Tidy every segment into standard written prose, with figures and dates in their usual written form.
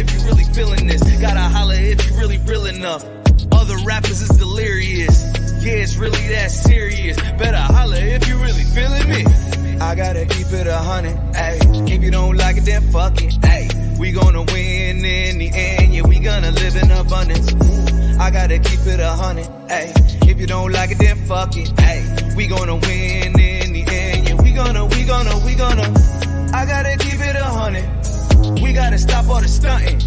if you really feeling this. Gotta holler if you really real enough. Other rappers is delirious. Yeah, it's really that serious. Better holler if you really feeling me. I gotta keep it 100, ayy. If you don't like it, then fuck it, ayy. We gonna win in the end, yeah, we gonna live in abundance. I gotta keep it 100, ayy. If you don't like it, then fuck it, ayy. We gonna win in the end, yeah, we gonna. I gotta keep it 100. We gotta stop all the stunting.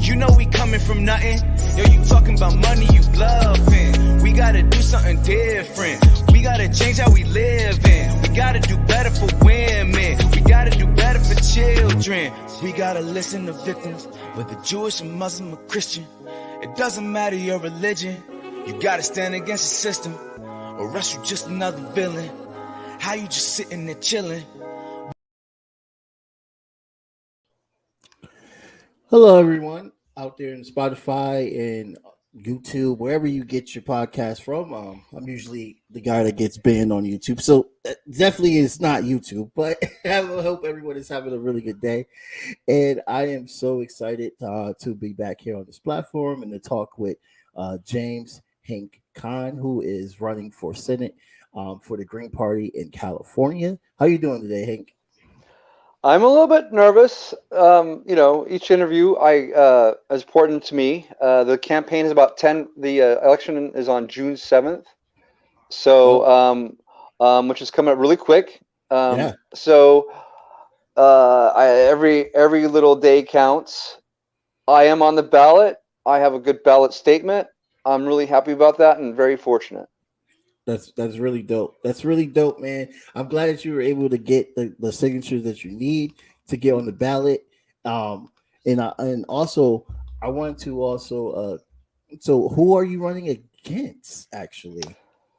You know we coming from nothing. Yo, you talking about money, you bluffing. We gotta do something different. We gotta change how we live in. We gotta do better for women. We gotta do better for children. We gotta listen to victims, whether Jewish or Muslim or Christian. It doesn't matter your religion. You gotta stand against the system, or else you just another villain. How you just sitting there chilling? Hello, everyone out there in Spotify and YouTube, wherever you get your podcast from. I'm usually the guy that gets banned on YouTube, so definitely it's not YouTube, but I hope everyone is having a really good day. And I am so excited to be back here on this platform and to talk with James Henk Conn, who is running for Senate for the Green Party in California. How you doing today, Henk? I'm a little bit nervous. Each interview is important to me. The campaign is about 10. The election is on June 7th, so which is coming up really quick. So every little day counts. I am on the ballot. I have a good ballot statement. I'm really happy about that and very fortunate. That's really dope. That's really dope, man. I'm glad that you were able to get the signatures that you need to get on the ballot. And also I wanted to also so who are you running against actually?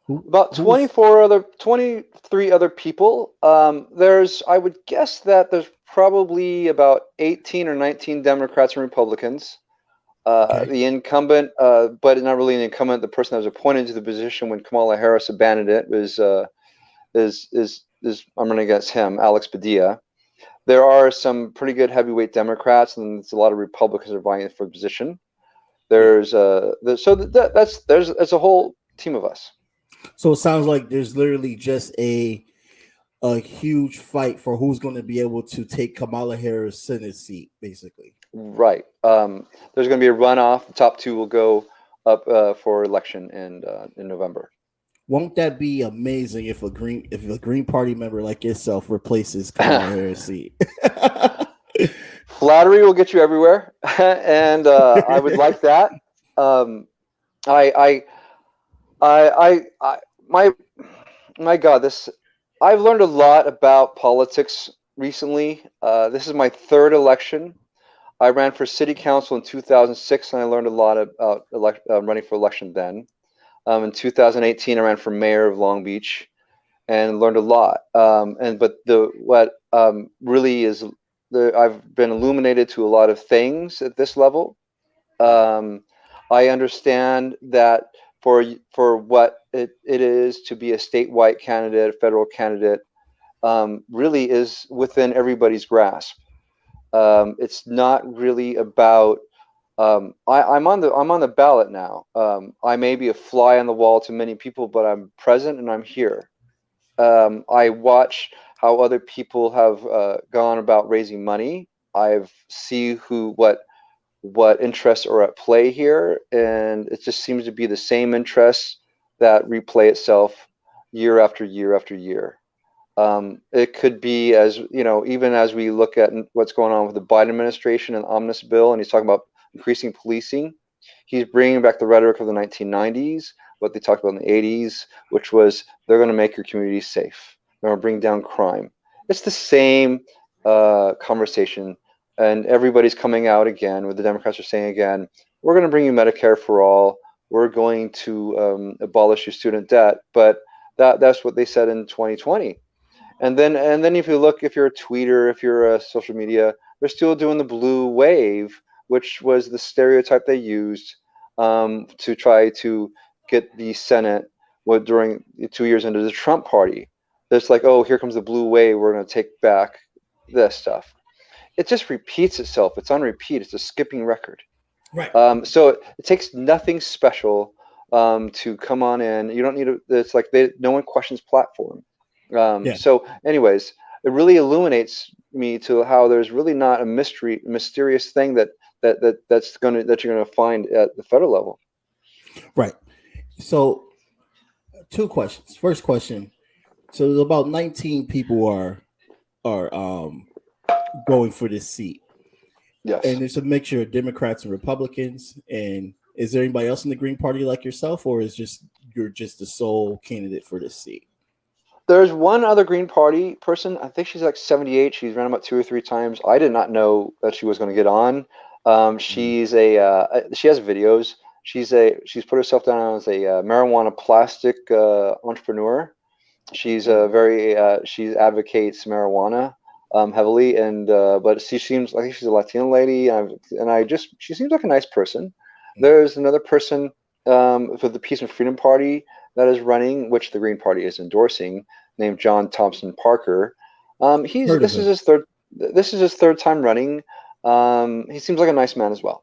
About 23 other people. I would guess that there's probably about 18 or 19 Democrats and Republicans. Okay. The incumbent, but not really an incumbent, the person that was appointed to the position when Kamala Harris abandoned it is I'm running against him, Alex Padilla. There are some pretty good heavyweight Democrats, and there's a lot of Republicans that are vying for the position. There's a whole team of us. So it sounds like there's literally just a huge fight for who's going to be able to take Kamala Harris' Senate seat, basically. Right. There's going to be a runoff. The top two will go up for election in November. Won't that be amazing if a Green Party member like yourself replaces Kamala Harris' seat? Flattery will get you everywhere, and I would like that. My God, I've learned a lot about politics recently. This is my third election. I ran for city council in 2006, and I learned a lot about running for election then. In 2018, I ran for mayor of Long Beach, and learned a lot. Really is I've been illuminated to a lot of things at this level. I understand that for what it is to be a statewide candidate, a federal candidate, really is within everybody's grasp. It's not really about. I'm on the ballot now. I may be a fly on the wall to many people, but I'm present and I'm here. I watch how other people have gone about raising money. I see what interests are at play here, and it just seems to be the same interests that replay itself year after year after year. It could be, as you know, even as we look at what's going on with the Biden administration and the omnibus bill, and he's talking about increasing policing. He's bringing back the rhetoric of the 1990s, what they talked about in the 80s, which was they're going to make your community safe. They're going to bring down crime. It's the same conversation, and everybody's coming out again. What the Democrats are saying again, we're going to bring you Medicare for all. We're going to abolish your student debt. But that's what they said in 2020. And then if you look, if you're a tweeter, if you're a social media, they're still doing the blue wave, which was the stereotype they used to try to get the Senate during 2 years into the Trump party. It's like, oh, here comes the blue wave. We're going to take back this stuff. it just repeats itself. It's on repeat. It's a skipping record. Right. So it takes nothing special to come on in. You don't need it's like no one questions platform. Yeah. So anyways, it really illuminates me to how there's really not a mysterious thing that you're gonna find at the federal level. Right. So, two questions. First question. So, about 19 people are going for this seat, Yes. and it's a mixture of Democrats and Republicans. And is there anybody else in the Green Party like yourself, or you're just the sole candidate for this seat? There's one other Green Party person. I think she's like 78. She's run about 2 or 3 times. I did not know that she was going to get on. She has videos. She's put herself down as a marijuana plastic entrepreneur. She's she advocates marijuana heavily, and but she seems like she's a Latino lady, she seems like a nice person. There's another person for the Peace and Freedom Party that is running, which the Green Party is endorsing, named John Thompson Parker. This is his third time running. He seems like a nice man as well.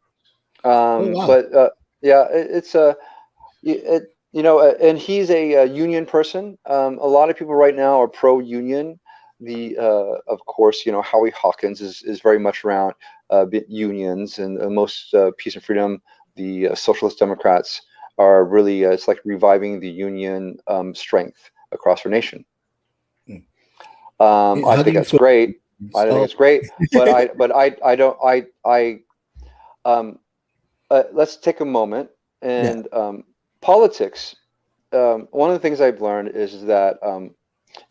Wow. But yeah, and he's a union person. A lot of people right now are pro-union. Of course, Howie Hawkins is very much around unions, and most Peace and Freedom, the Socialist Democrats are really it's like reviving the union strength across our nation. I think that's great. I think it's great, but I don't. Let's take a moment and politics. One of the things I've learned is that if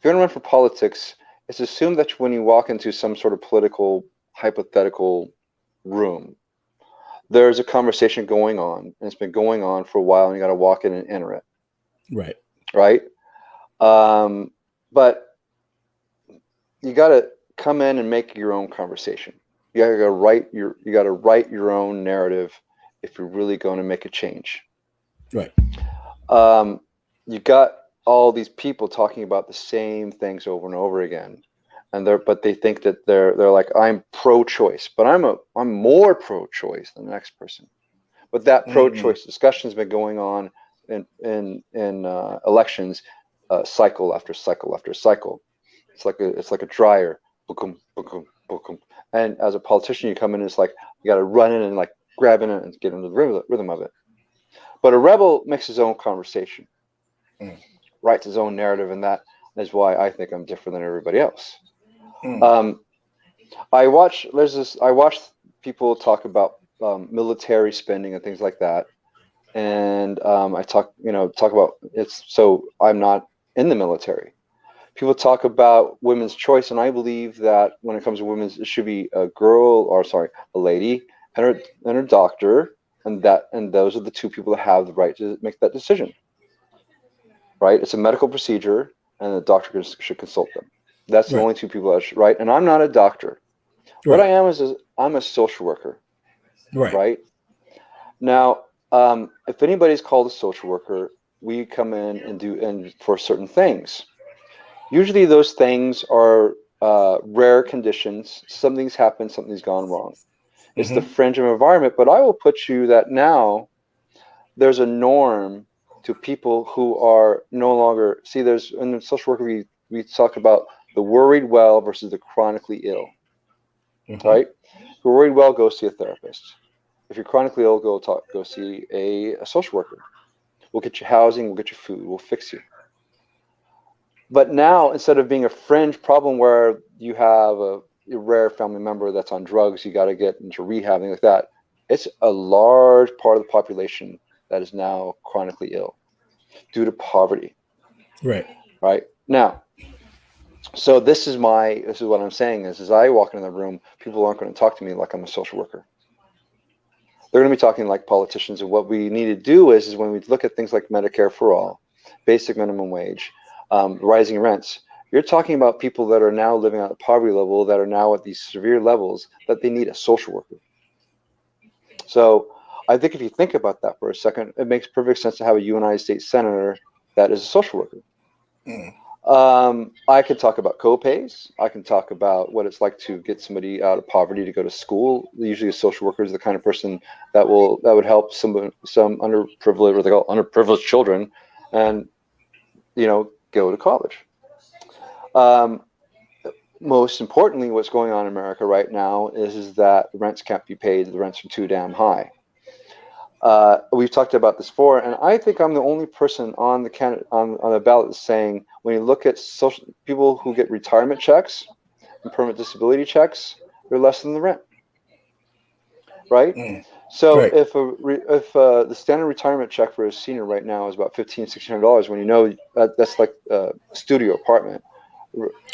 you're going to run for politics, it's assumed that when you walk into some sort of political hypothetical room, there's a conversation going on, and it's been going on for a while, and you got to walk in and enter it. Right. Right. But you got to come in and make your own conversation. You got to write your own narrative if you're really going to make a change. Right. You got all these people talking about the same things over and over again, but they think that they're like, I'm pro-choice, but I'm more pro-choice than the next person. But that pro-choice discussion has been going on in elections, cycle after cycle after cycle. It's like a dryer, boom, boom, boom. And as a politician, you come in and it's like you got to run in and like grab in it and get into the rhythm of it. But a rebel makes his own conversation, writes his own narrative, and that is why I think I'm different than everybody else. I watch people talk about military spending and things like that, and I talk about it's. So I'm not in the military. People talk about women's choice, and I believe that when it comes to women's, it should be a lady and her doctor, and those are the two people that have the right to make that decision. Right? It's a medical procedure, and the doctor should consult them. That's the only two people that should, right? And I'm not a doctor. Right. What I am is I'm a social worker. Right? Now, if anybody's called a social worker, we come in and for certain things. Usually those things are rare conditions. Something's happened, something's gone wrong. It's the fringe of environment, but I will put you that now there's a norm to people who are no longer, there's in the social work we talk about the worried well versus the chronically ill. Right? If you're worried well, go see a therapist. If you're chronically ill, go see a social worker. We'll get you housing, we'll get you food, we'll fix you. But now, instead of being a fringe problem where you have a rare family member that's on drugs, you got to get into rehab, things like that, it's a large part of the population that is now chronically ill due to poverty. Right now, so this is what I'm saying is as I walk into the room, people aren't going to talk to me like I'm a social worker. They're going to be talking like politicians, and what we need to do is when we look at things like Medicare for all, basic minimum wage, rising rents, you're talking about people that are now living at the poverty level, that are now at these severe levels, that they need a social worker. So I think if you think about that for a second, it makes perfect sense to have a United States senator that is a social worker. I could talk about co-pays. I can talk about what it's like to get somebody out of poverty to go to school. Usually a social worker is the kind of person that would help some underprivileged, what they call underprivileged children, and go to college. Most importantly, what's going on in America right now is that the rents can't be paid. The rents are too damn high. We've talked about this before, and I think I'm the only person on the ballot saying, when you look at social people who get retirement checks and permanent disability checks, they're less than the rent, right? So Right. if the standard retirement check for a senior right now is about $1,500-$1,600, when that's like a studio apartment,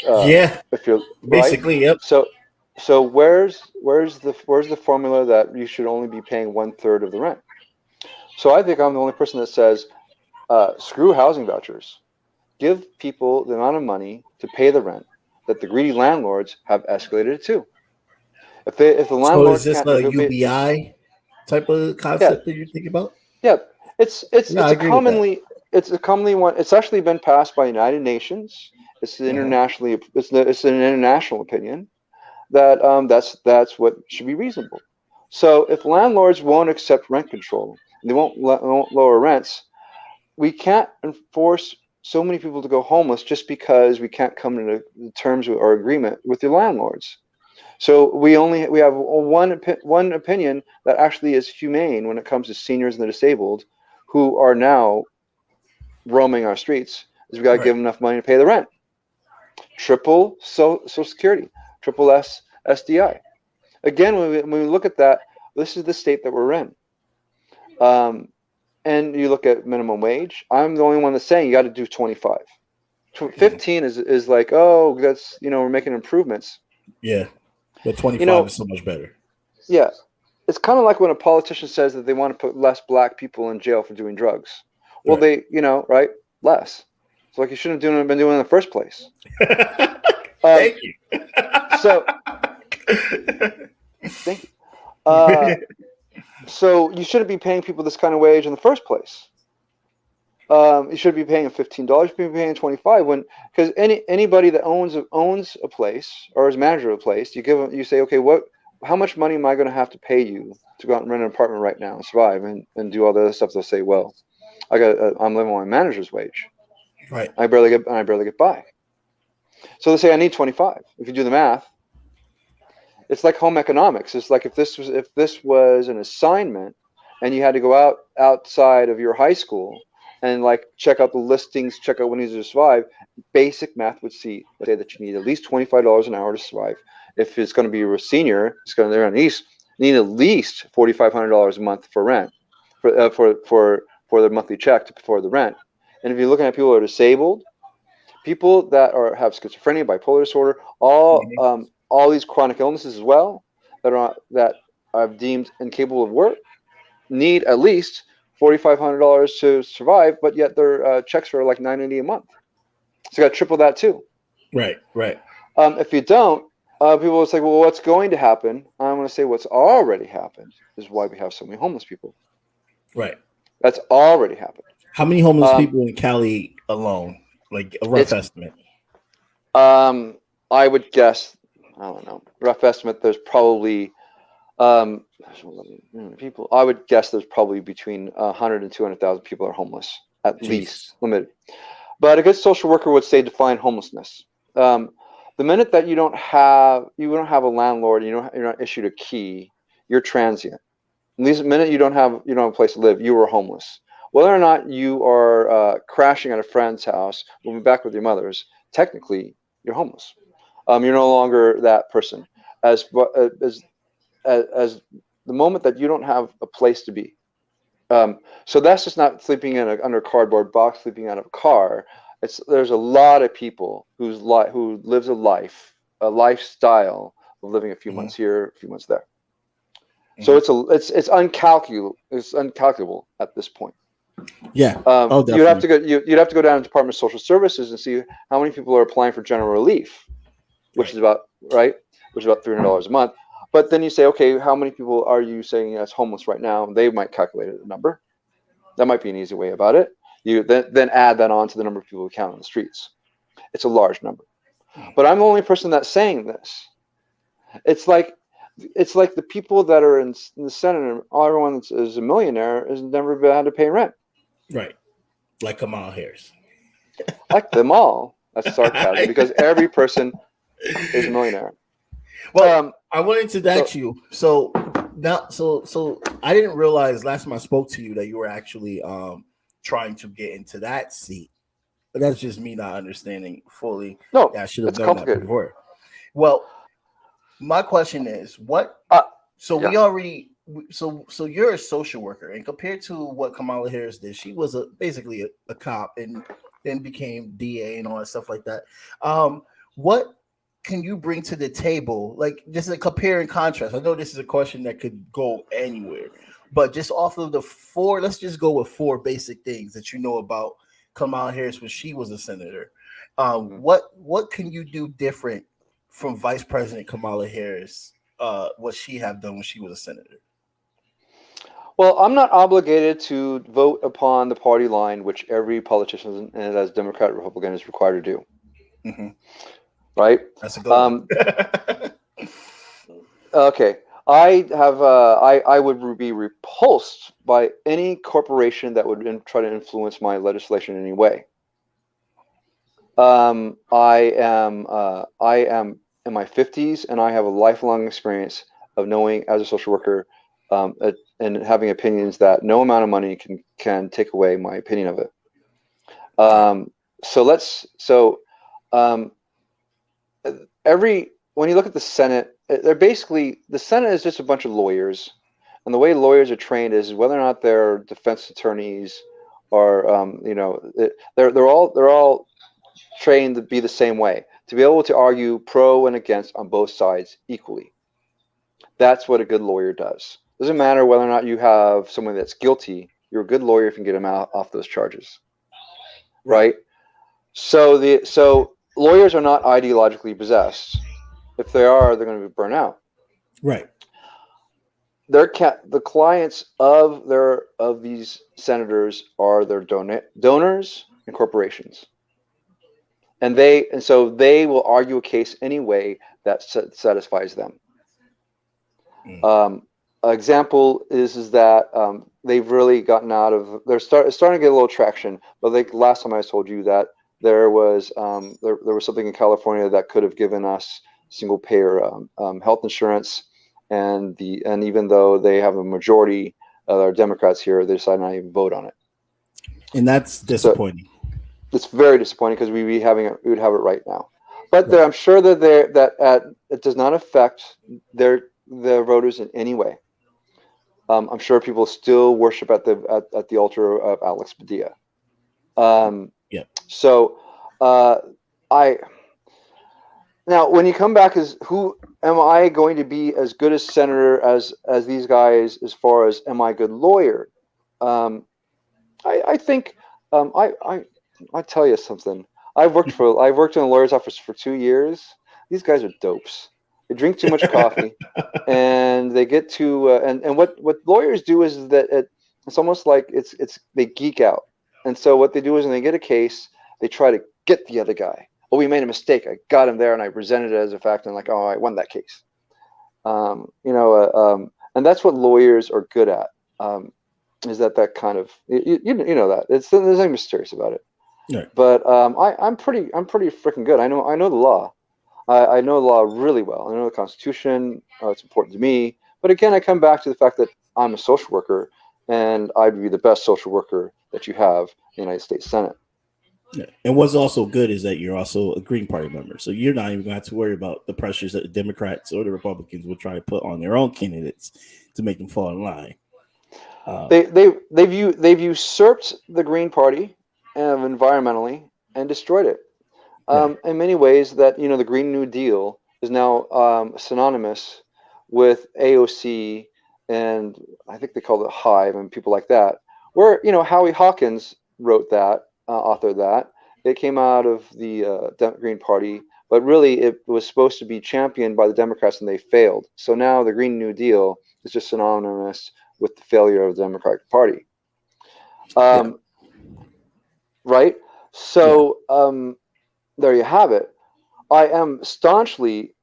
Yeah. if you're Basically, right. yep. So where's the formula that you should only be paying 1/3 of the rent? So I think I'm the only person that says, screw housing vouchers. Give people the amount of money to pay the rent that the greedy landlords have escalated it to. If the So is landlord this can't a negotiate, UBI type of yeah, concept that you're thinking about? yeah, it's Yeah, it's I a agree with that. commonly one. It's actually been passed by United Nations. It's internationally. It's an international opinion that that's what should be reasonable. So if landlords won't accept rent control, and they won't lower rents, we can't enforce so many people to go homeless just because we can't come to terms or agreement with your landlords. So we have one opinion that actually is humane when it comes to seniors and the disabled, who are now roaming our streets. Is we got to give Right. them enough money to pay the rent. Triple Social Security, triple SDI. Again, when we look at that, this is the state that we're in. And you look at minimum wage. I'm the only one that's saying you got to do 25. 15 is like, oh, that's, we're making improvements. Yeah. But 25 is so much better. Yeah. It's kind of like when a politician says that they want to put less black people in jail for doing drugs. Well, Right. right? Less. It's like you shouldn't have been doing it in the first place. Thank you. So, thank you. So you shouldn't be paying people this kind of wage in the first place. You should be paying $15. You should be paying $25 because anybody that owns a place or is manager of a place, you say, okay, how much money am I going to have to pay you to go out and rent an apartment right now and survive and do all the other stuff? They'll say, well, I'm living on my manager's wage. Right. I barely get by. So they say I need 25. If you do the math, it's like home economics. It's like if this was an assignment and you had to go outside of your high school and like check out the listings, check out when you need to survive, basic math would say that you need at least $25 an hour to survive. If it's going to be a senior, they're on east, you need at least $4,500 a month for rent, for the monthly check for the rent. And if you're looking at people who are disabled, people that have schizophrenia, bipolar disorder, all these chronic illnesses as well that are deemed incapable of work, need at least $4,500 to survive, but yet their checks are like $980 a month. So you got to triple that too. Right. If you don't, people will say, well, what's going to happen? I'm going to say what's already happened is why we have so many homeless people. Right. That's already happened. How many homeless people in Cali alone? Like a rough estimate. I would guess, I don't know, rough estimate, there's probably people. I would guess there's probably between 100 and 200,000 people are homeless, at least, limited. But a good social worker would say define homelessness. The minute that you don't have a landlord, you're not issued a key, you're transient. And the minute you don't have a place to live, you are homeless. Whether or not you are crashing at a friend's house, moving back with your mother's, technically you're homeless. You're no longer that person. As the moment that you don't have a place to be. So that's just not sleeping under a cardboard box, sleeping out of a car. There's a lot of people who lives a lifestyle of living a few months here, a few months there. So it's uncalculable at this point. Yeah. You'd have to go down to Department of Social Services and see how many people are applying for general relief, which is about $300 a month. But then you say, okay, how many people are you saying that's homeless right now? They might calculate a number. That might be an easy way about it. You then add that on to the number of people who count on the streets. It's a large number. But I'm the only person that's saying this. It's like the people that are in the Senate, and everyone that is a millionaire has never had to pay rent. Right. Like Kamala Harris. Like them all. That's sarcasm, because every person is a millionaire. Well, I wanted to ask you. So now, so I didn't realize last time I spoke to you that you were actually trying to get into that seat. But that's just me not understanding fully. No, I should have it's done complicated. that before. Well, my question is, what? So yeah. we already. So you're a social worker, and compared to what Kamala Harris did, she was basically a cop, and then became DA and all that stuff like that. What can you bring to the table? Like, just a compare and contrast. I know this is a question that could go anywhere, but just off of the four, let's just go with four basic things that you know about Kamala Harris when she was a senator. What can you do different from Vice President Kamala Harris? What she have done when she was a senator? Well, I'm not obligated to vote upon the party line, which every politician, and as Democrat or Republican, is required to do. Mm-hmm. Right? That's a good one. Okay. I would be repulsed by any corporation that would try to influence my legislation in any way. I am in my 50s, and I have a lifelong experience of knowing, as a social worker, and having opinions that no amount of money can take away my opinion of it. When you look at the Senate, the Senate is just a bunch of lawyers, and the way lawyers are trained is whether or not they're defense attorneys or they're all trained to be the same way, to be able to argue pro and against on both sides equally. That's what a good lawyer does. Doesn't matter whether or not you have someone that's guilty. You're a good lawyer if you can get them out off those charges, right? So lawyers are not ideologically possessed. If they are, they're going to be burnt out. Right. The clients of these senators are their donors and corporations, and so they will argue a case any way that satisfies them. Example is that they've really gotten out of. They're starting to get a little traction. But like last time I told you that there was something in California that could have given us single payer health insurance, and even though they have a majority of our Democrats here, they decided not to even vote on it. And that's disappointing. So it's very disappointing because we would have it right now. But I'm sure that it does not affect their voters in any way. I'm sure people still worship at the altar of Alex Padilla. So now when you come back, is who am I going to be as good a senator as these guys? As far as am I a good lawyer? I think I tell you something. I've worked in a lawyer's office for 2 years. These guys are dopes. They drink too much coffee, and they get to and what lawyers do is that it's almost like they geek out. And so what they do is when they get a case, they try to get the other guy. Oh, we made a mistake. I got him there, and I presented it as a fact, and like, oh, I won that case. And that's what lawyers are good at. Is that kind of you know that there's nothing mysterious about it. Right. But I'm pretty freaking good. I know the law. I know the law really well. I know the Constitution. It's important to me. But again, I come back to the fact that I'm a social worker, and I'd be the best social worker that you have in the United States Senate. Yeah. And what's also good is that you're also a Green Party member, so you're not even going to have to worry about the pressures that the Democrats or the Republicans will try to put on their own candidates to make them fall in line. They've usurped the Green Party environmentally and destroyed it. In many ways, that the Green New Deal is now synonymous with AOC, and I think they call it Hive and people like that. Where Howie Hawkins wrote that, authored that. It came out of the Green Party, but really it was supposed to be championed by the Democrats, and they failed. So now the Green New Deal is just synonymous with the failure of the Democratic Party. Right? So there you have it. I am staunchly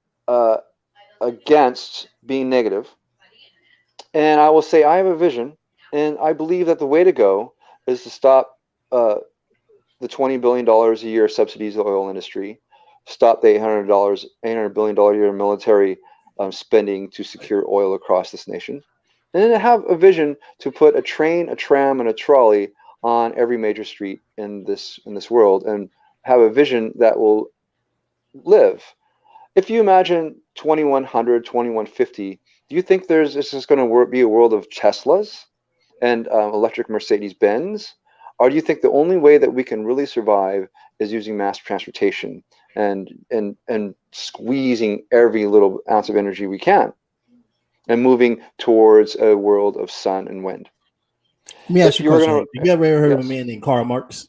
against being negative, and I will say I have a vision, and I believe that the way to go is to stop the $20 billion a year subsidies of the oil industry, stop the $800 billion a year military spending to secure oil across this nation, and then have a vision to put a train, a tram, and a trolley on every major street in this world, and have a vision that will live. If you imagine 2100, 2150, do you think this is going to be a world of Teslas and electric Mercedes Benz? Or do you think the only way that we can really survive is using mass transportation and squeezing every little ounce of energy we can and moving towards a world of sun and wind? Let me ask If you a you were question. going Have you ever heard of a yes. man named Karl Marx?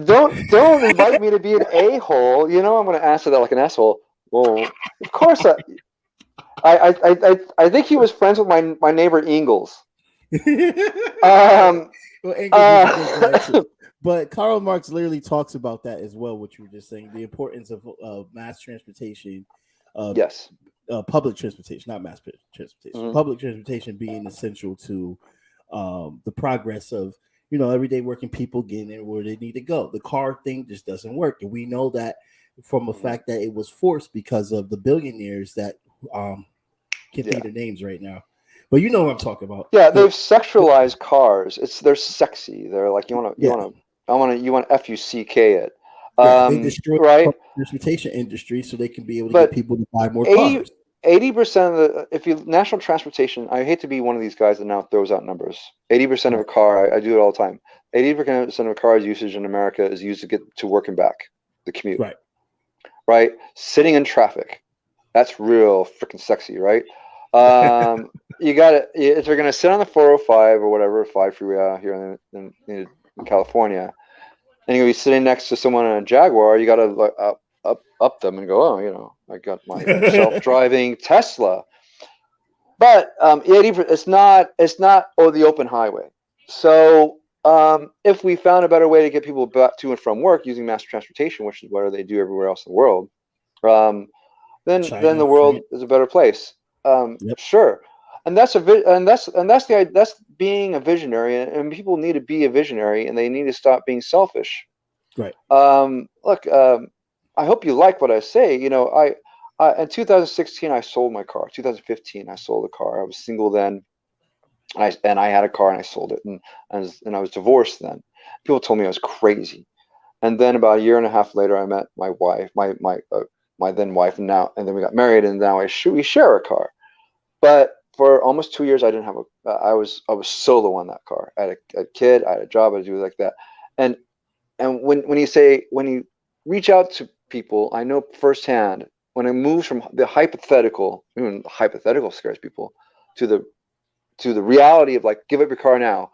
Don't invite me to be an a-hole. You know I'm going to answer that like an asshole. Well, of course I think he was friends with my neighbor Ingalls. Um, Well, Engels was a good guy too. uh, But Karl Marx literally talks about that as well, what you were just saying, the importance of mass transportation, uh, yes. public transportation, not mass transportation, Mhm. public transportation being essential to the progress of, everyday working people getting in where they need to go. The car thing just doesn't work. And we know that from the fact that it was forced because of the billionaires that can't think Yeah. of their names right now. But you know what I'm talking about. Yeah, they've sexualized cars. They're sexy. They're like Yeah, you want fuck it. right. They destroy the Right? public transportation industry so they can be able to get But people to buy more 80 cars. 80% of the if you national transportation, I hate to be one of these guys that now throws out numbers. 80% of a Right. car, I do it all the time. 80% of a car's usage in America is used to get to work and back, the commute, Right. right? Sitting in traffic, that's real freaking sexy, right? You got to if you're gonna sit on the 405 or whatever 5 freeway out here in California, and you're gonna be sitting next to someone in a Jaguar, you got to like up them and go, oh, I got my self-driving Tesla. But it's not the open highway. So if we found a better way to get people back to and from work using mass transportation, which is what they do everywhere else in the world, um, then China, the world France. is a better place. Yep. Sure, and that's being a visionary, and people need to be a visionary, and they need to stop being selfish. Right. Look, I hope you like what I say. In 2016 I sold my car. 2015 I sold a car. I was single then. I had a car and I sold it, and I was divorced then. People told me I was crazy. And then about a year and a half later, I met my wife, my then wife, and then we got married, and now we share a car. But for almost 2 years, I didn't have I was solo on that car. I had a kid, I had a job, I had to do like that, and when you reach out to people, I know firsthand when it moves from the hypothetical, even hypothetical scares people, to the reality of like give up your car now.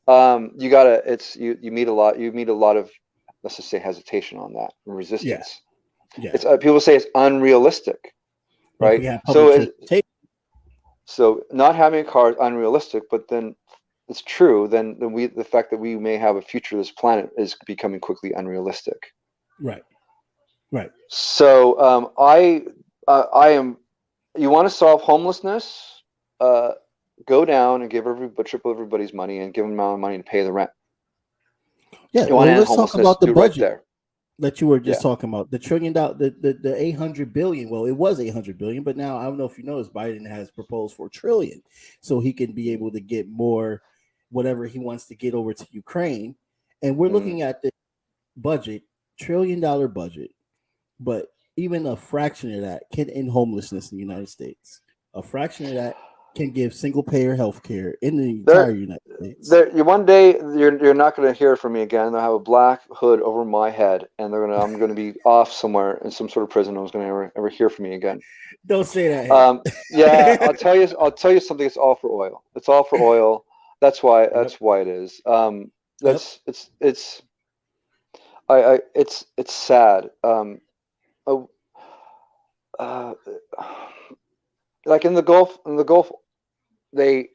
You gotta you meet a lot of, let's just say, hesitation on that and Yeah. resistance. Yeah. It's people say it's unrealistic, But if right? we have public transportation, So not having a car is unrealistic, but then it's true. Then the fact that we may have a future of this planet is becoming quickly unrealistic. right. Right. So I am. You want to solve homelessness? Uh, Go down and give triple everybody's money and give them amount of money to pay the rent. Yeah. You want Well, to end let's talk homelessness? about the Do right budget there. that you were just Yeah. talking about. The $1 trillion, the 800 billion. Well, it was 800 billion, but now I don't know if you noticed, Biden has proposed for $1 trillion, so he can be able to get more, whatever he wants to get over to Ukraine. And we're Mm. looking at the budget, $1 trillion budget, but even a fraction of that can end homelessness in the United States. A fraction of that can give single payer health care in the entire There, United States. one day you're not going to hear from me again. They'll have a black hood over my head, and I'm going to be off somewhere in some sort of prison. No one's going to ever hear from me again. Don't say that, Yeah, Hank. I'll tell you something. It's all for oil. It's all for oil. That's why. Yep. That's why it is. Yep. It's sad. Uh, uh, like in the Gulf, they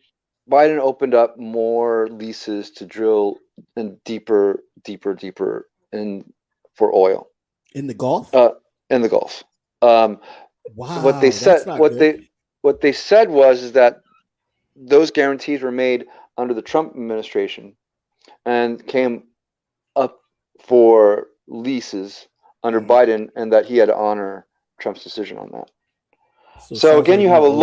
Biden opened up more leases to drill in deeper in for oil In the Gulf? in the Gulf. Um, what they Wow, said that's not good. what they said was is that those guarantees were made under the Trump administration and came up for leases under Mhm. Biden, and that he had to honor Trump's decision on that. So it So sounds again, like you have more a oil.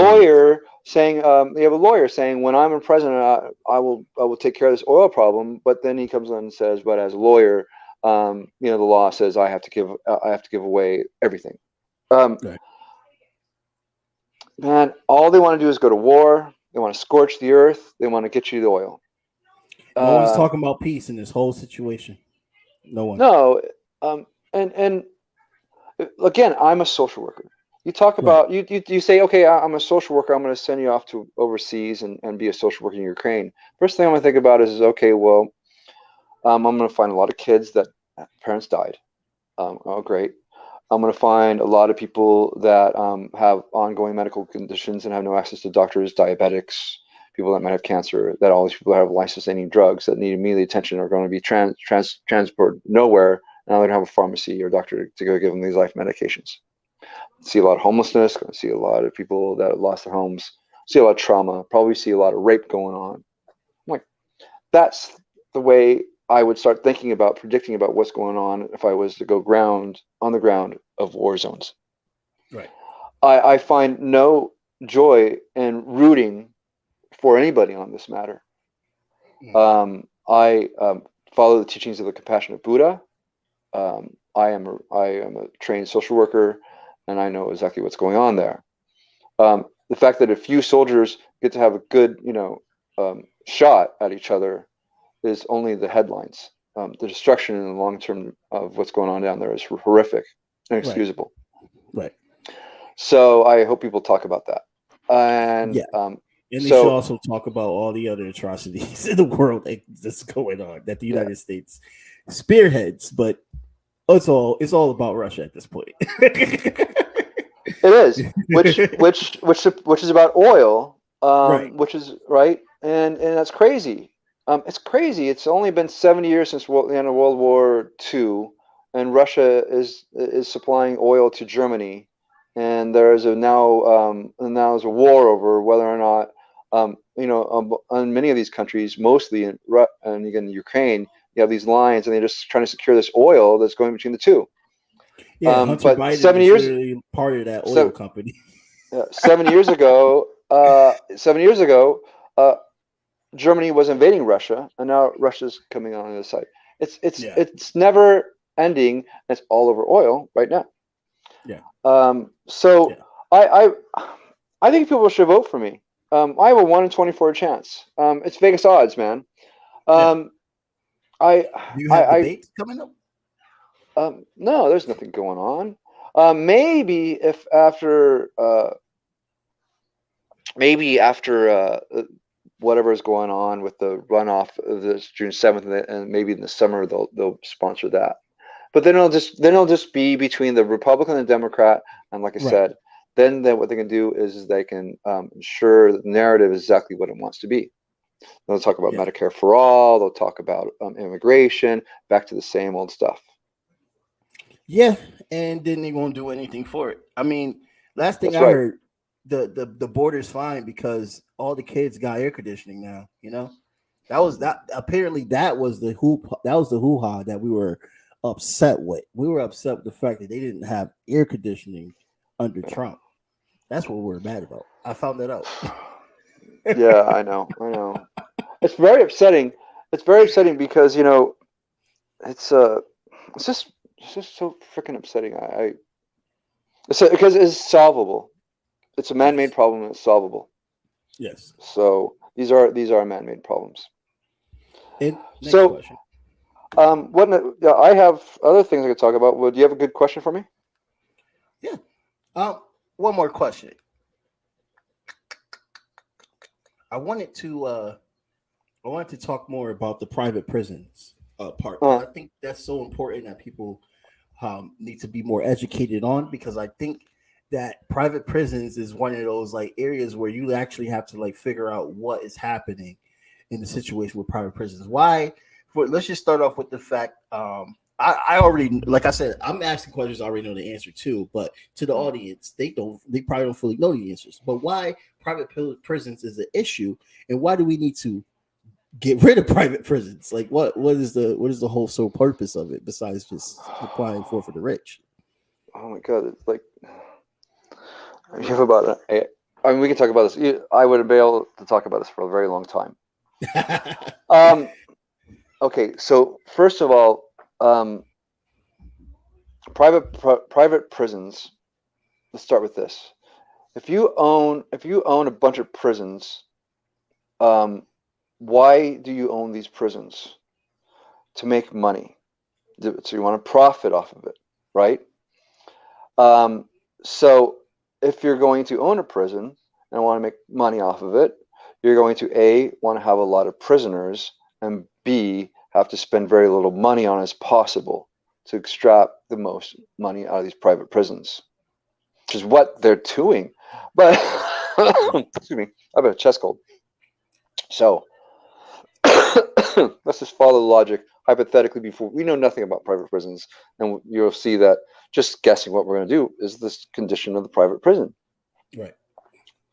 lawyer saying, when I'm a president, I will take care of this oil problem. But then he comes on and says, but as a lawyer, the law says I have to give away everything. Um, Right. Man, all they want to do is go to war. They want to scorch the earth. They want to get you the oil. No one's Uh, talking about peace in this whole situation. No one. no, and again, I'm a social worker. You talk Right. about you say, okay, I'm a social worker. I'm going to send you off to overseas and be a social worker in Ukraine. First thing I'm going to think about is okay, well, I'm going to find a lot of kids that parents died. Oh, great. I'm going to find a lot of people that have ongoing medical conditions and have no access to doctors, diabetics, people that might have cancer, that all these people that have life-sustaining drugs that need immediate attention are going to be transported nowhere. Now they don't have a pharmacy or doctor to go give them these life medications. See a lot of homelessness, going to see a lot of people that have lost their homes, see a lot of trauma, probably see a lot of rape going on. I'm like, that's the way I would start thinking about predicting about what's going on if I was to go on the ground of war zones. Right. I find no joy in rooting for anybody on this matter. I follow the teachings of the compassionate Buddha. I am a trained social worker, and I know exactly what's going on there. The fact that a few soldiers get to have a good, shot at each other is only the headlines. The destruction in the long term of what's going on down there is horrific, Right. inexcusable. Right. So I hope people talk about that. And Yeah. And they should so also talk about all the other atrocities in the world that's going on that the yeah, United States spearheads, but it's all about Russia at this point. it is, which is about oil, Right. which is right, and that's crazy. It's crazy. It's only been 70 years since the end of World War II, and Russia is supplying oil to Germany, and there is a now there's a war over whether or not in many of these countries, mostly and again Ukraine, you have these lines, and they're just trying to secure this oil that's going between the two. Yeah, Hunter But Biden is literally part of that oil so company. 7 years ago, 7 years ago, uh, Germany was invading Russia, and now Russia's coming on the other side. Yeah. It's never ending. It's all over oil right now. Yeah. So Yeah. I think people should vote for me. I have a 1 in 24 chance. It's Vegas odds, man. Yeah. Um, I Do you have I debates coming up? No, there's nothing going on. Maybe if after whatever is going on with the runoff of this June 7th, and maybe in the summer they'll sponsor that. But then it'll just be between the Republican and Democrat, and like I Right. said, then what they can do is they can ensure that the narrative is exactly what it wants to be. They'll talk about Yeah. Medicare for all. They'll talk about immigration, back to the same old stuff. Yeah. And then they won't do anything for it. I mean, last thing That's I right. heard, the border's fine because all the kids got air conditioning now, That was that apparently that was the hoo-ha that we were upset with. We were upset with the fact that they didn't have air conditioning under Yeah. Trump. That's what we're mad about. I found that out. Yeah, I know. It's very upsetting. It's very upsetting because it's it's just so freaking upsetting. Because it's solvable. It's a man-made Yes. problem and it's solvable. Yes. So these are man-made problems. And next So question. I have other things I could talk about. Would you have a good question for me? Yeah. One more question. I wanted to talk more about the private prisons part because I think that's so important that people need to be more educated on because I think that private prisons is one of those like areas where you actually have to like figure out what is happening in the situation with private prisons. Why? Let's just start off with the fact. I already, like I said, I'm asking questions I already know the answer to, but to the audience, they probably don't fully know the answers. But why private prisons is an issue, and why do we need to get rid of private prisons? Like, what is the whole sole purpose of it besides just supplying for the rich? Oh my God! It's like you have about. I mean, we can talk about this. I would be able to talk about this for a very long time. Okay, so first of all, private prisons. Let's start with this. If you own a bunch of prisons, why do you own these prisons? To make money. So you want to profit off of it, right? So if you're going to own a prison and want to make money off of it, you're going to A, want to have a lot of prisoners, and B, have to spend very little money on as possible to extract the most money out of these private prisons, which is what they're doing. But excuse me, I have a chest cold. So let's just follow the logic hypothetically before we know nothing about private prisons, and you'll see that just guessing what we're going to do is this condition of the private prison. Right.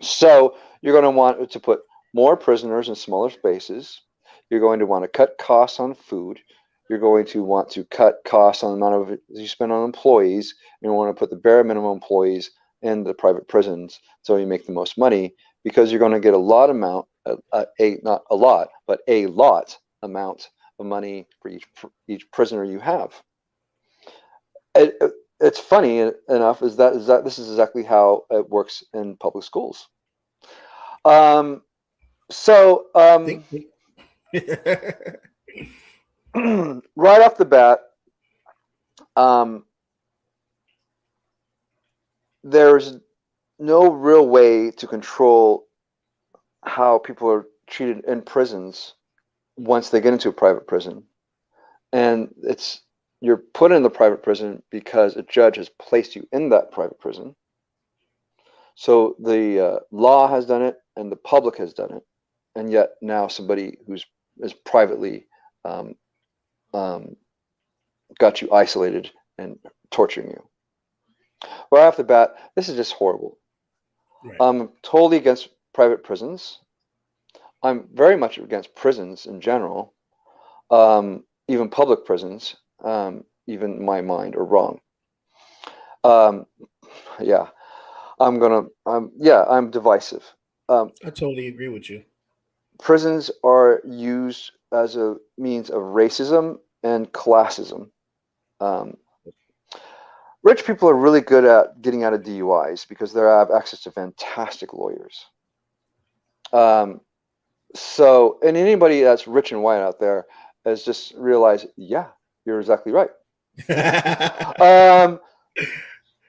So you're going to want to put more prisoners in smaller spaces. You're going to want to cut costs on food. You're going to want to cut costs on the amount of you spend on employees. You want to put the bare minimum employees in the private prisons so you make the most money, because you're going to get a lot amount, not a lot, but a lot amount of money for each prisoner you have. It's funny enough is that this is exactly how it works in public schools. Right off the bat, there's no real way to control how people are treated in prisons once they get into a private prison. And you're put in the private prison because a judge has placed you in that private prison. So the law has done it and the public has done it. And yet now somebody who's is privately got you isolated and torturing you. Right off the bat, this is just horrible. Right. I'm totally against private prisons. I'm very much against prisons in general. Even public prisons, even in my mind, are wrong. Yeah, I'm divisive. I totally agree with you. Prisons are used as a means of racism and classism. Rich people are really good at getting out of DUIs because they have access to fantastic lawyers. So, and anybody that's rich and white out there has just realized, yeah, you're exactly right. And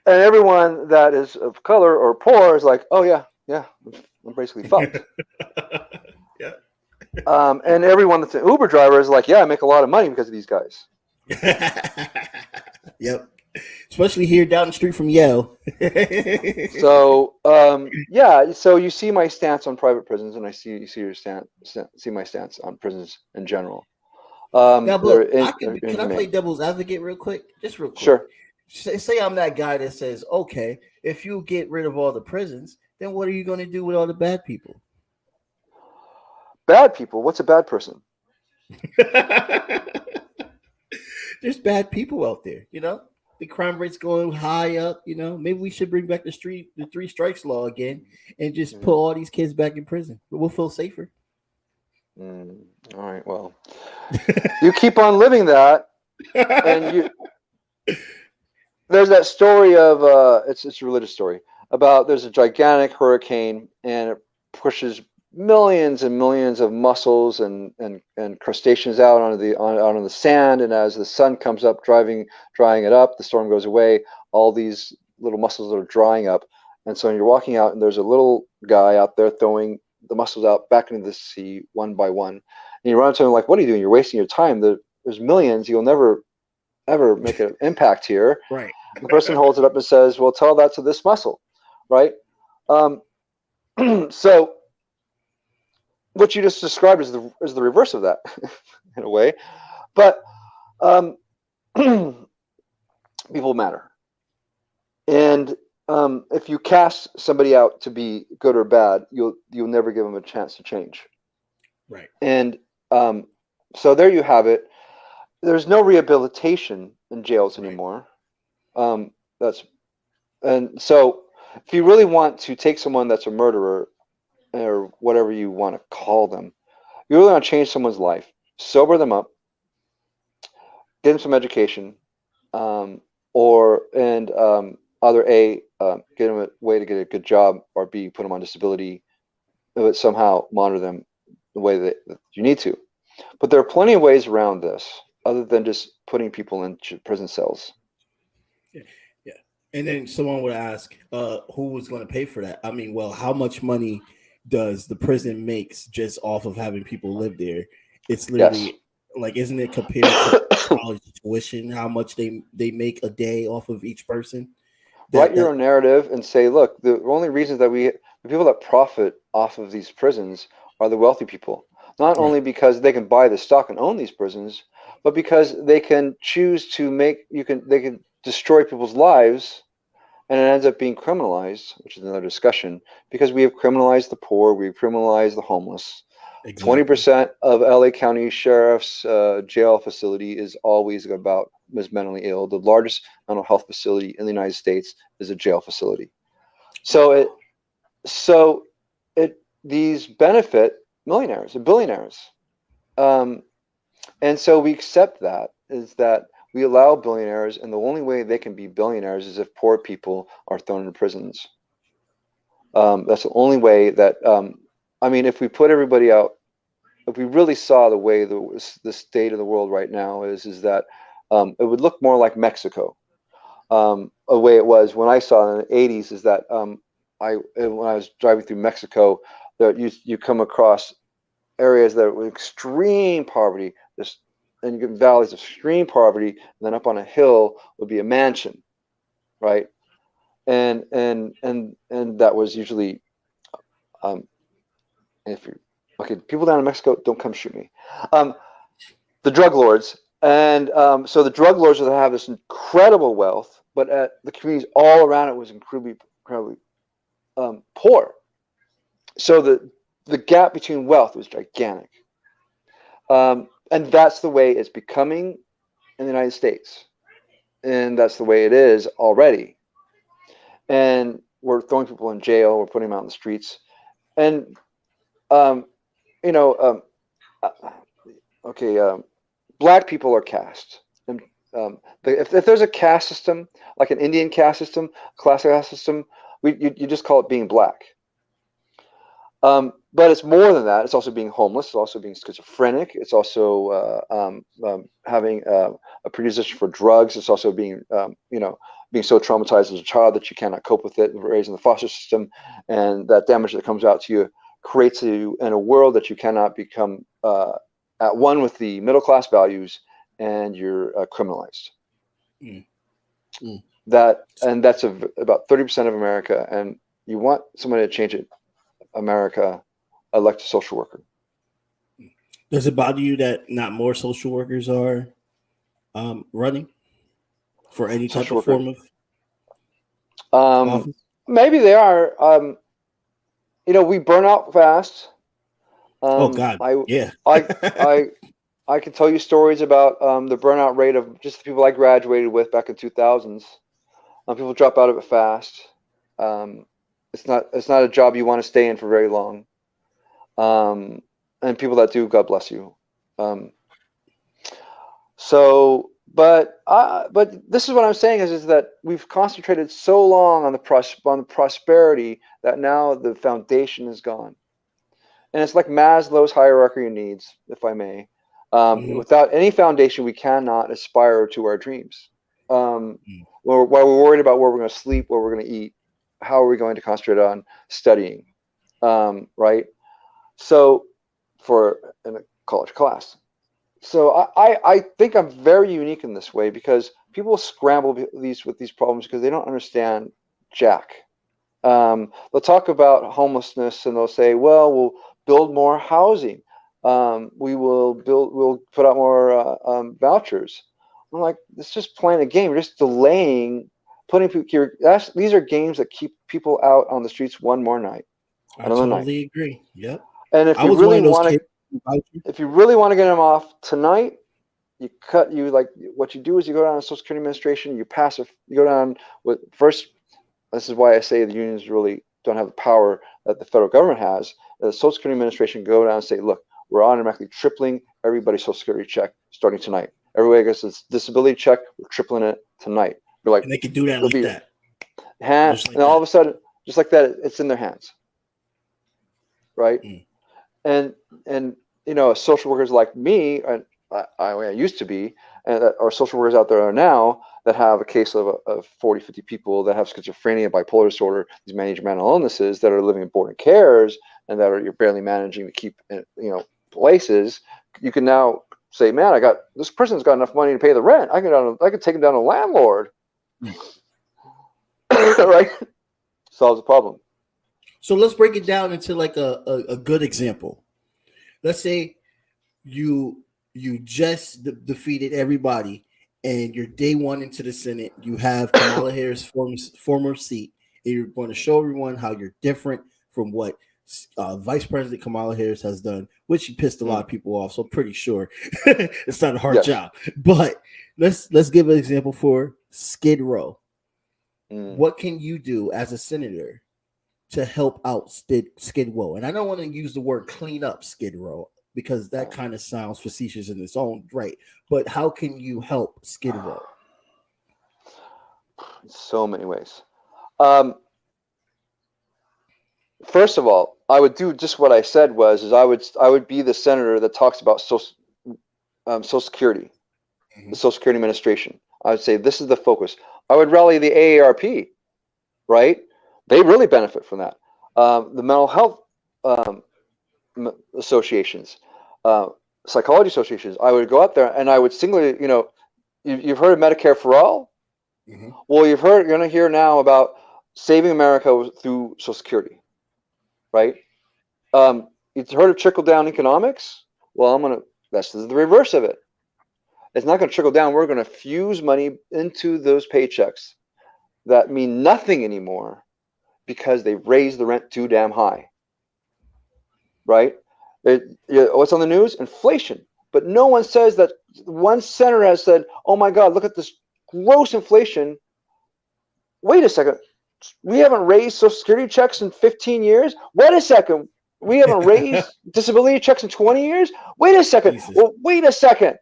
everyone that is of color or poor is like, oh yeah, I'm basically fucked. Yeah. And everyone that's an Uber driver is like, yeah, I make a lot of money because of these guys. Yep. Especially here down the street from Yale. So, so you see my stance on private prisons, and you see my stance on prisons in general. Now, look, can I play devil's advocate real quick? Just real quick. Sure. Say I'm that guy that says, okay, if you get rid of all the prisons, then what are you going to do with all the bad people? Bad people? What's a bad person? There's bad people out there, you know? The crime rate's going high up, you know? Maybe we should bring back the 3 strikes law again and just put all these kids back in prison. We'll feel safer. All right, well, you keep on living that, and there's that story of it's a religious story about there's a gigantic hurricane and it pushes millions and millions of mussels and crustaceans out onto the sand, and as the sun comes up, drying it up, the storm goes away, all these little mussels are drying up, and so you're walking out and there's a little guy out there throwing the mussels out back into the sea one by one, and you run up to him like, what are you doing? You're wasting your time. There's millions. You'll never ever make an impact here. Right. The person holds it up and says, well, tell that to this mussel. right? Um, so what you just described is the reverse of that in a way, but um, people matter, and if you cast somebody out to be good or bad, you'll never give them a chance to change. Right. And so there you have it. There's no rehabilitation in jails Right. anymore. That's and so if you really want to take someone that's a murderer or whatever you want to call them, you really want to change someone's life, sober them up, get them some education, or and either A, get them a way to get a good job, or B, put them on disability, but somehow monitor them the way that you need to. But there are plenty of ways around this other than just putting people in prison cells. Yeah. Yeah. And then someone would ask, who was going to pay for that? I mean, well, how much money does the prison makes just off of having people live there? It's Yes. literally like, isn't it compared to college tuition? How much they make a day off of each person? Write That your that own narrative and say, look, the only reasons that the people that profit off of these prisons are the wealthy people. Not right. only because they can buy the stock and own these prisons, but because they can choose to they can destroy people's lives, and it ends up being criminalized, which is another discussion, because we have criminalized the poor, we've criminalized the homeless. Exactly. 20% of LA County Sheriff's jail facility is always about is mentally ill. The largest mental health facility in the United States is a jail facility. So Wow. it these benefit millionaires and billionaires, um, and so we accept that is that we allow billionaires, and the only way they can be billionaires is if poor people are thrown into prisons. That's the only way that I mean, if we put everybody out, if we really saw the way the state of the world right now is that it would look more like Mexico. The way it was when I saw it in the 80s is that when I was driving through Mexico, that you come across areas that were extreme poverty, this and you get valleys of extreme poverty, and then up on a hill would be a mansion, right? And that was usually um, if you okay, people down in Mexico, don't come shoot me. Um, the drug lords, and so the drug lords would have this incredible wealth, but the communities all around it was incredibly poor. So the gap between wealth was gigantic, and that's the way it's becoming in the United States, and that's the way it is already. And we're throwing people in jail, we're putting them out in the streets, and um, you know, okay, black people are caste. And if there's a caste system, like an Indian caste system, class caste system, you just call it being black. But it's more than that. It's also being homeless. It's also being schizophrenic. It's also having a predisposition for drugs. It's also being, being so traumatized as a child that you cannot cope with it, raised in the foster system, and that damage that comes out to you creates you in a world that you cannot become at one with the middle class values, and you're criminalized. Mm. Mm. That's about 30% of America, and you want somebody to change it. America, elect a social worker. Does it bother you that not more social workers are running for any type Social of worker. form of Um, office? maybe they are. We burn out fast. Oh God, I, yeah. I, I, I can tell you stories about the burnout rate of just the people I graduated with back in 2000s. People drop out of it fast. Um, it's not a job you want to stay in for very long. And people that do, God bless you. Um, but this is what I'm saying is that we've concentrated so long on the prosperity that now the foundation is gone, and it's like Maslow's hierarchy of needs, if I may. Mm-hmm. Without any foundation, we cannot aspire to our dreams. Mm. While we're worried about where we're going to sleep, where we're going to eat, how are we going to concentrate on studying, right? So, for in a college class. So I think I'm very unique in this way because people scramble with these problems because they don't understand jack. They'll talk about homelessness, and they'll say, well, we'll build more housing. We'll put out more vouchers. I'm like, it's just playing a game. You're just delaying putting people. These are games that keep people out on the streets one more night, I another night. totally agree. Yep. And if I you was really one of those want kids. to, if you really want to get them off tonight, what you do is you go down to Social Security Administration. You go down with first. This is why I say the unions really don't have the power that the federal government has. The Social Security Administration go down and say, look, we're automatically tripling everybody's Social Security check starting tonight. Everybody gets this disability check. We're tripling it tonight. We're like, And they can do that like that. And all of a sudden, just like that, it's in their hands, right? And social workers like me, and I used to be, and or social workers out there are now that have a case of 40, 50 people that have schizophrenia, bipolar disorder, these managed mental illnesses that are living in boarding cares, and that you're barely managing to keep places. You can now say, man, this person's got enough money to pay the rent. I can take them down to a landlord. Right? Solves the problem. So let's break it down into like a good example. Let's say you just defeated everybody, and you're day one into the Senate. You have Kamala Harris' former seat, and you're going to show everyone how you're different from what Vice President Kamala Harris has done, which she pissed a lot of people off. So I'm pretty sure it's not a hard job. But let's give an example for Skid Row. What can you do as a senator to help out Skid Row? And I don't want to use the word clean up Skid Row, because that kind of sounds facetious in its own right. But how can you help Skid Row? So many ways. First of all, I would do just what I said I would be the senator that talks about Social Security, the Social Security Administration. I would say this is the focus. I would rally the AARP, right? They really benefit from that. The mental health associations, psychology associations. I would go out there and I would singularly, you've heard of Medicare for All. Well, you're going to hear now about saving America through Social Security, right? You've heard of trickle down economics. Well, that's the reverse of it. It's not going to trickle down. We're going to fuse money into those paychecks that mean nothing anymore because they raised the rent too damn high. Right? What's on the news? Inflation. But no one says that. One senator has said, oh my God, look at this gross inflation. Wait a second. We haven't raised Social Security checks in 15 years? Wait a second. We haven't raised disability checks in 20 years? Wait a second. Jesus. Well, wait a second.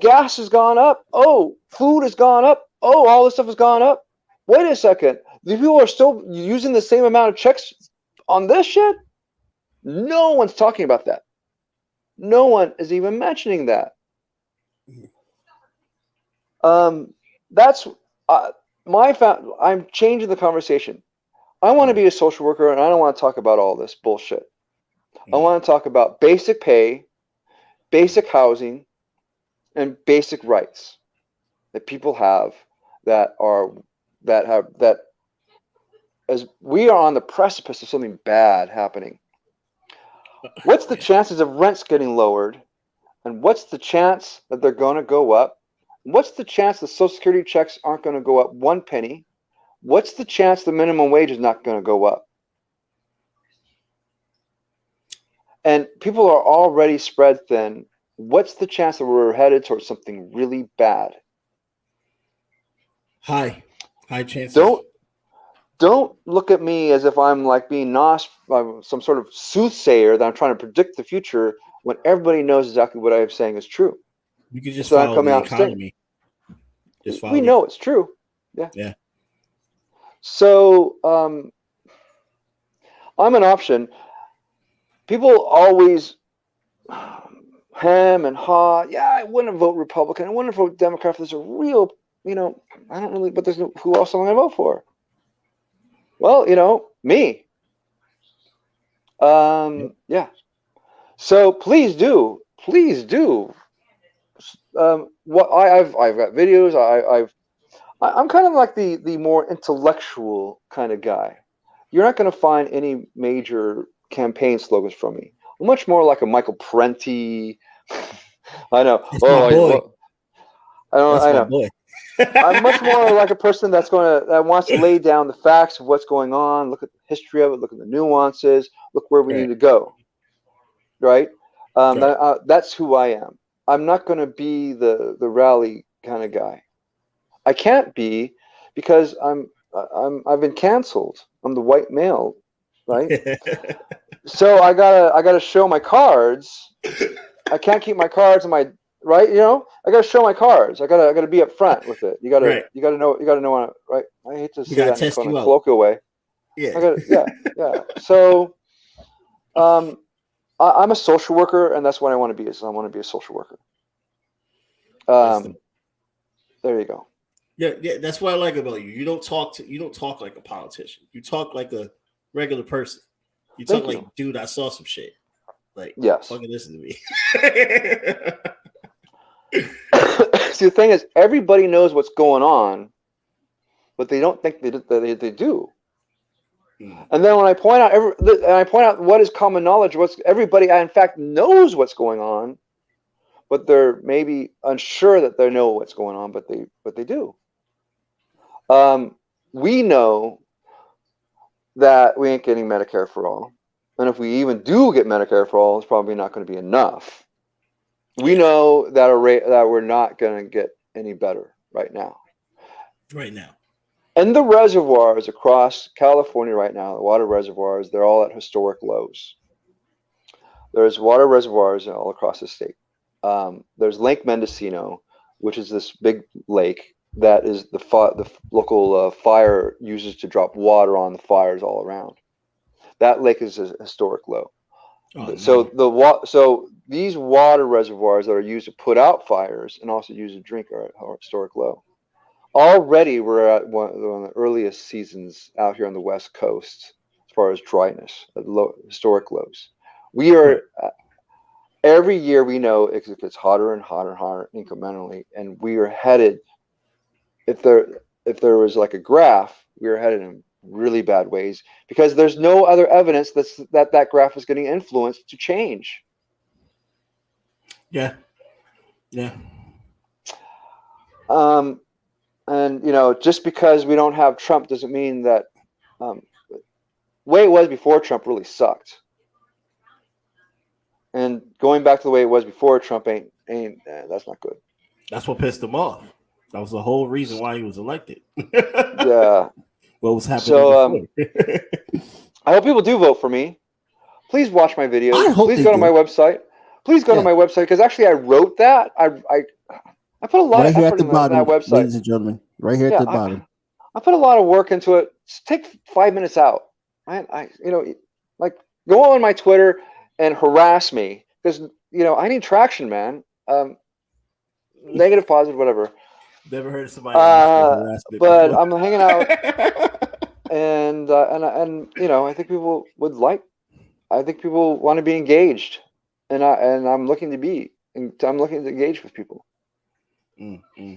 Gas has gone up. Oh, food has gone up. Oh, all this stuff has gone up. Wait a second. The people are still using the same amount of checks on this shit? No one's talking about that. No one is even mentioning that. That's I'm changing the conversation. I want to be a social worker, and I don't want to talk about all this bullshit. I want to talk about basic pay, basic housing, and basic rights that people have as we are on the precipice of something bad happening. What's the chances of rents getting lowered? And what's the chance that they're going to go up? What's the chance the Social Security checks aren't going to go up 1 penny? What's the chance the minimum wage is not going to go up? And people are already spread thin. What's the chance that we're headed towards something really bad? High chances. Don't look at me as if I'm like being some sort of soothsayer that I'm trying to predict the future when everybody knows exactly what I'm saying is true. You can just follow the economy. We know it's true. Yeah. Yeah. So I'm an option. People always hem and haw. Yeah, I wouldn't vote Republican. I wouldn't vote Democrat. There's a real, I don't really, but there's who else am I going to vote for? Well, me. Yeah. So please do. What I've got videos. I'm kind of like the more intellectual kind of guy. You're not going to find any major campaign slogans from me. I'm much more like a Michael Parenti. I know. It's my boy. That's I my know. boy. I'm much more like a person that wants to lay down the facts of what's going on, look at the history of it, look at the nuances, look where we need to go. Right? That's who I am. I'm not going to be the rally kind of guy. I can't be because I've been canceled. I'm the white male, right? So I gotta show my cards. I can't keep my cards in my right. I gotta show my cards. I gotta be up front with it. You gotta know right. I hate to say that in a colloquial way. Yeah. Yeah. So, I'm a social worker, and that's what I want to be. I want to be a social worker. There you go. Yeah, that's what I like about you. You don't talk like a politician. You talk like a regular person. You talk like, dude, I saw some shit. Like, yes. Fucking listen to me. See, the thing is, everybody knows what's going on, but they don't think they do. And then when I point out what is common knowledge, everybody in fact knows what's going on, but they're maybe unsure that they know what's going on, but they do. We know that we ain't getting Medicare for all, and if we even do get Medicare for all, it's probably not going to be enough. We know that we're not going to get any better right now. And the reservoirs across California right now, the water reservoirs, they're all at historic lows. There's water reservoirs all across the state. There's Lake Mendocino, which is this big lake that is the local fire uses to drop water on the fires all around. That lake is a historic low. So these water reservoirs that are used to put out fires and also used to drink are at historic low. Already we're at one of the earliest seasons out here on the West Coast as far as dryness, at historic lows. We are every year we know it gets hotter and hotter and hotter incrementally, and we are headed. If there was like a graph, we are headed in really bad ways because there's no other evidence that graph is getting influenced to change. Yeah. And just because we don't have Trump doesn't mean that the way it was before Trump really sucked. And going back to the way it was before Trump ain't that's not good. That's what pissed him off. That was the whole reason why he was elected. Yeah. What was happening? So I hope people do vote for me. Please watch my videos. Please go to my website. Please go to my website because actually I wrote that. I put a lot of effort into that website. Ladies and gentlemen, right here at the bottom. I put a lot of work into it. Just take 5 minutes out. I go on my Twitter and harass me because I need traction, man. Negative, positive, whatever. Never heard of somebody harassment but before. I'm hanging out, and I think people would like. I think people want to be engaged, and I'm looking to engage with people. Mm-hmm.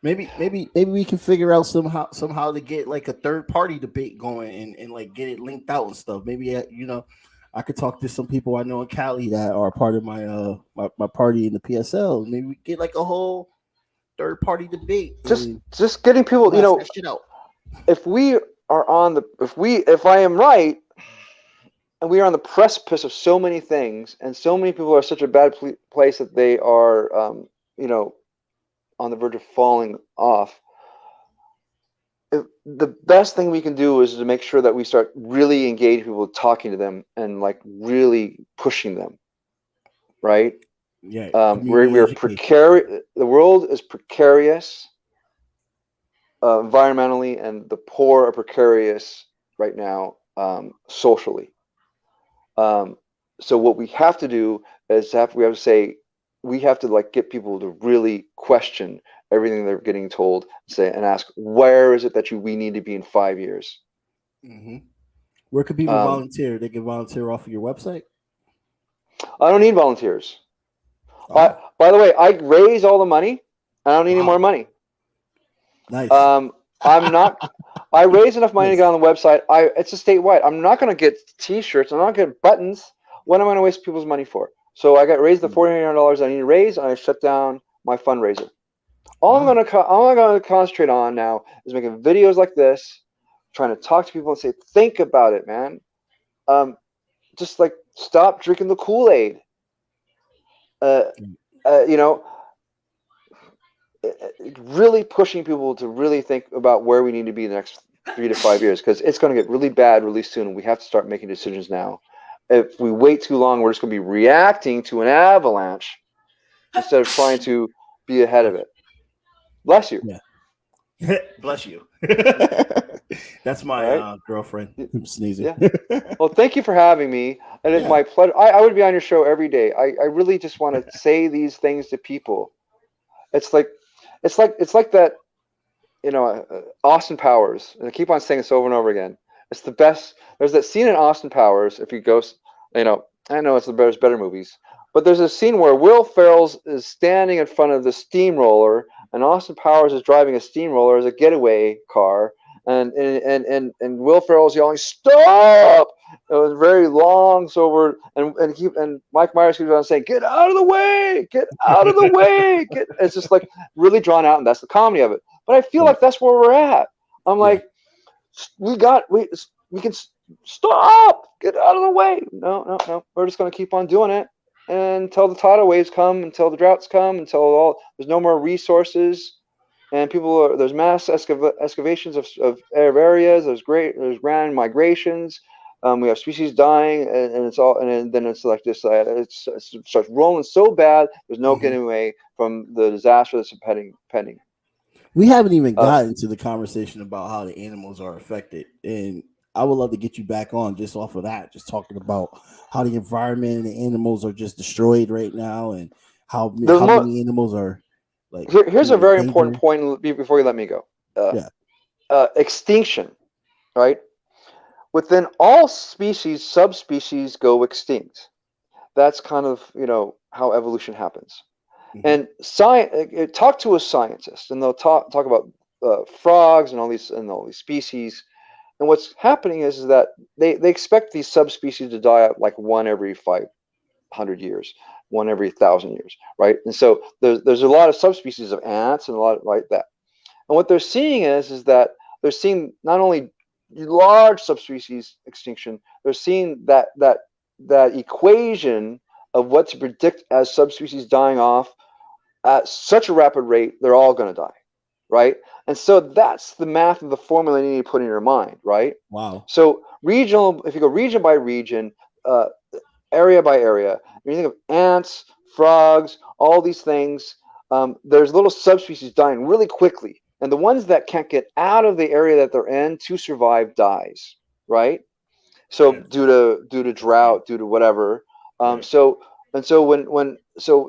Maybe we can figure out somehow to get like a third party debate going and like get it linked out and stuff. Maybe I could talk to some people I know in Cali that are part of my my party in the PSL. Maybe we get like a whole third party debate. Just getting people, shit out. If I am right, and we are on the precipice of so many things, and so many people are such a bad place that they are, on the verge of falling off. The best thing we can do is to make sure that we start really engaging people, talking to them, and like really pushing them. Right? Yeah. We're precarious. The world is precarious environmentally, and the poor are precarious right now socially. So what we have to do is we have to like get people to really question everything they're getting told, and ask, where is it that we need to be in 5 years? Mm-hmm. Where can people volunteer? They can volunteer off of your website? I don't need volunteers. Oh. By the way, I raise all the money. I don't need any more money. Nice. I'm not. I raised enough money to Nice. get on the website. It's a statewide. I'm not going to get T-shirts. I'm not going to get buttons. What am I going to waste people's money for? So I got raised the $4,800 I need to raise, and I shut down my fundraiser. All I'm going to concentrate on now is making videos like this, trying to talk to people and say, think about it, man. Just like stop drinking the Kool-Aid. You know, really pushing people to really think about where we need to be in the next 3 to 5 years, because it's going to get really bad really soon, and we have to start making decisions now. If we wait too long, we're just going to be reacting to an avalanche instead of trying to be ahead of it. Bless you. Yeah. Bless you. That's my girlfriend sneezing. Yeah. Well, thank you for having me. And it's my pleasure. I would be on your show every day. I really just want to say these things to people. It's like that, you know, Austin Powers. And I keep on saying this over and over again. It's the best. There's that scene in Austin Powers. If you go, you know, I know there's better movies, but there's a scene where Will Ferrell is standing in front of the steamroller, and Austin Powers is driving a steamroller as a getaway car, and Will Ferrell's yelling, "Stop!" It was very long, so and Mike Myers keeps on saying, "Get out of the way! Get out of the way!" It's just like really drawn out, and that's the comedy of it. But I feel like that's where we're at. I'm like, we can stop, get out of the way. No. We're just going to keep on doing it until the tidal waves come, until the droughts come, until there's no more resources, and there's mass excavations of areas. There's grand migrations. We have species dying, and it's all, and then it's like this. It starts rolling so bad. There's no getting away from the disaster that's pending. We haven't even gotten to the conversation about how the animals are affected, and I would love to get you back on just off of that, just talking about how the environment and the animals are just destroyed right now, and how many animals are like. Here's a very important point before you let me go. Extinction, right? Within all species, subspecies go extinct. That's kind of, you know, how evolution happens. And talk to a scientist, and they'll talk about frogs and all these species. And what's happening is that they expect these subspecies to die out like one every 500 years, one every 1,000 years, right? And so there's a lot of subspecies of ants and a lot like that. And what they're seeing is that they're seeing not only large subspecies extinction, they're seeing that equation of what to predict as subspecies dying off at such a rapid rate, they're all going to die, right? And so that's the math of the formula you need to put in your mind, right? Wow. So if you go region by region, area by area, when you think of ants, frogs, all these things, there's little subspecies dying really quickly. And the ones that can't get out of the area that they're in to survive dies, right? So due to drought, due to whatever. So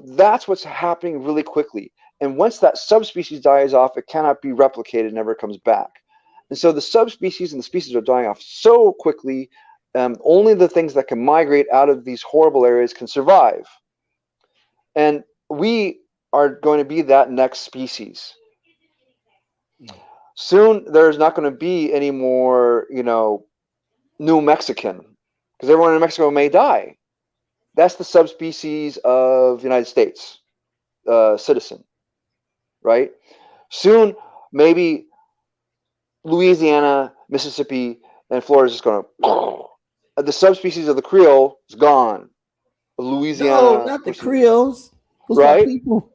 that's what's happening really quickly. And once that subspecies dies off, it cannot be replicated, never comes back. And so the subspecies and the species are dying off so quickly. Only the things that can migrate out of these horrible areas can survive. And we are going to be that next species. Soon there's not going to be any more, you know, New Mexican, because everyone in Mexico may die. That's the subspecies of United States citizen, right? Soon, maybe Louisiana, Mississippi, and Florida is just going to. The subspecies of the Creole is gone. Louisiana, no, not the Creoles, right? People.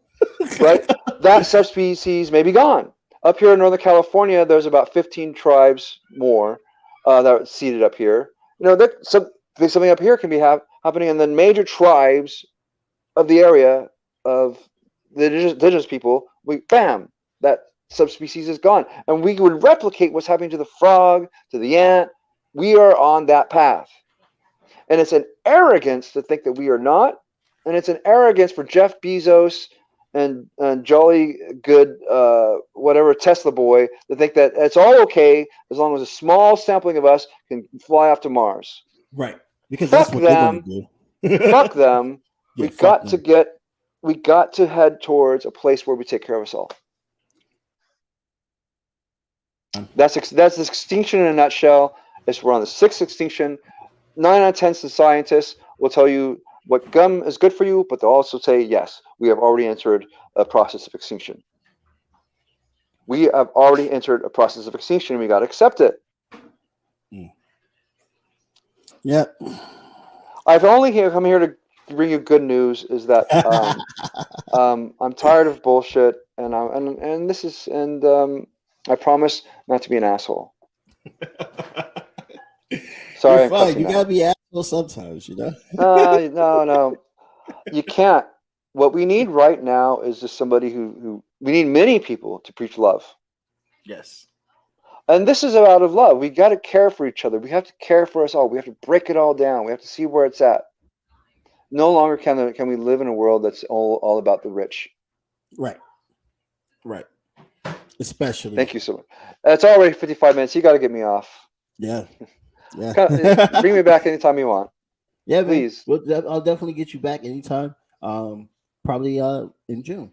Right? That subspecies may be gone. Up here in Northern California, there's about 15 tribes more that are seated up here. You know, something up here can be happening, and then major tribes of the area of the indigenous people, that subspecies is gone. And we would replicate what's happening to the frog, to the ant. We are on that path. And it's an arrogance to think that we are not. And it's an arrogance for Jeff Bezos and jolly good whatever Tesla boy to think that it's all okay as long as a small sampling of us can fly off to Mars. Right. Because that's what they're going to do. Fuck them. We got to head towards a place where we take care of us all. That's extinction in a nutshell. We're on the 6th extinction. 9 out of 10 scientists will tell you what gum is good for you, but they'll also say, yes, we have already entered a process of extinction. We have already entered a process of extinction. We got to accept it. Yeah. I've only come here to bring you good news. Is that I'm tired of bullshit, and I promise not to be an asshole. Sorry, you're fine. You gotta be asshole sometimes, you know. No, you can't. What we need right now is just somebody who we need many people to preach love. Yes. And this is out of love. We got to care for each other. We have to care for us all. We have to break it all down. We have to see where it's at. No longer can we live in a world that's all about the rich. Right. Especially. Thank you so much. It's already 55 minutes. You got to get me off. Yeah. Bring me back anytime you want. Yeah, please. I'll definitely get you back anytime. Probably in June.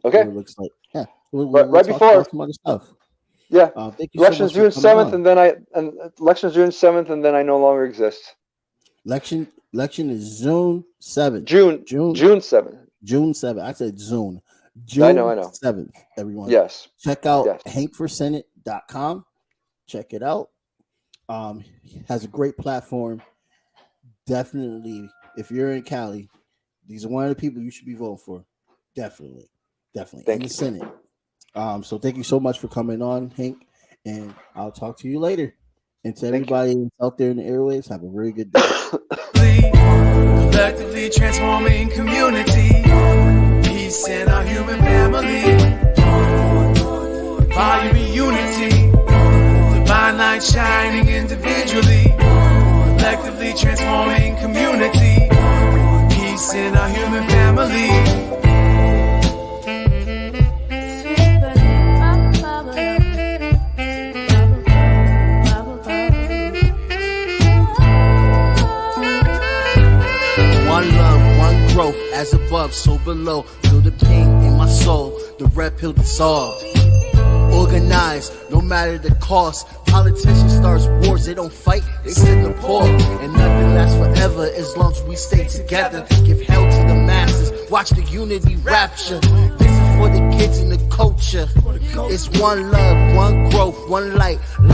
Okay. It looks like we'll right talk before about some other stuff. Yeah. Thank you elections so much June 7th, elections June 7th, and then I no longer exist. Election is June 7th. June 7th. June 7th. I said June. June I know. 7th, everyone. Yes. Check out HenkForSenate.com. Check it out. Has a great platform. Definitely, if you're in Cali, these are one of the people you should be voting for. Definitely. In the Senate. So thank you so much for coming on, Henk, and I'll talk to you later. And to everybody out there in the airwaves, have a very good day. Collectively transforming community, peace in our human family, volume and unity, divine light shining individually, collectively transforming community, peace in our human family. Growth as above, so below. Feel the pain in my soul, the red pill dissolved. Organized, no matter the cost. Politicians start wars, they don't fight, they sit the poor. And nothing lasts forever as long as we stay together. Give hell to the masses, watch the unity rapture. This is for the kids and the culture. It's one love, one growth, one light.